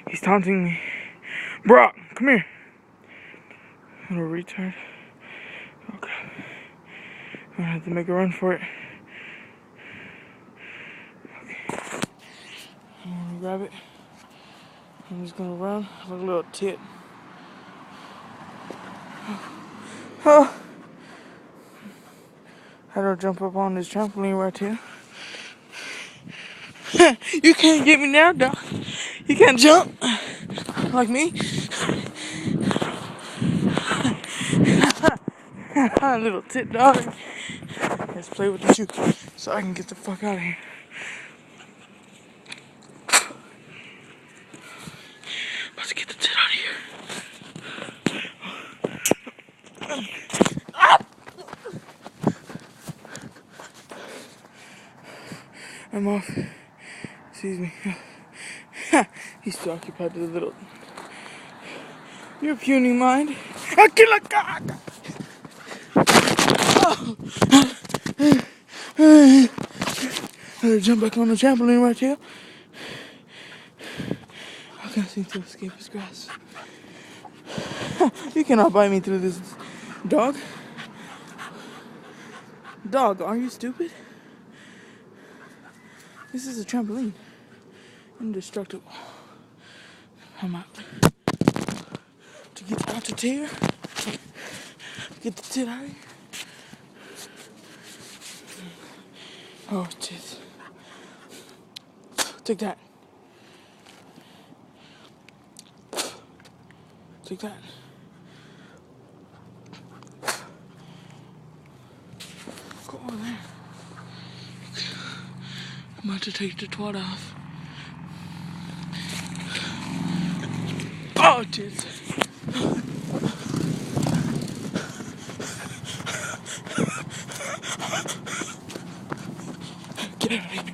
He's taunting me. Brock, come here. Little retard. Okay. I'm gonna have to make a run for it. Okay. I'm gonna grab it. I'm just gonna run like a little tit. Oh. How do I jump up on this trampoline right here? You can't get me now, dog. You can't jump like me. Little tit dog. Let's play with the shoe so I can get the fuck out of here. About to get the tit out of here. I'm off. Excuse me. He's still occupied with a little. Your puny mind. I kill a god. Oh. I gotta jump back on the trampoline right here. I can't seem to escape his grasp. You cannot bite me through this, dog. Dog, are you stupid? This is a trampoline. Indestructible. I'm out. To get out of here. Get the tit out of here. Oh, tit. Take that. Take that. Go over there. I'm about to take the twat off. Oh, tits. Get out of here.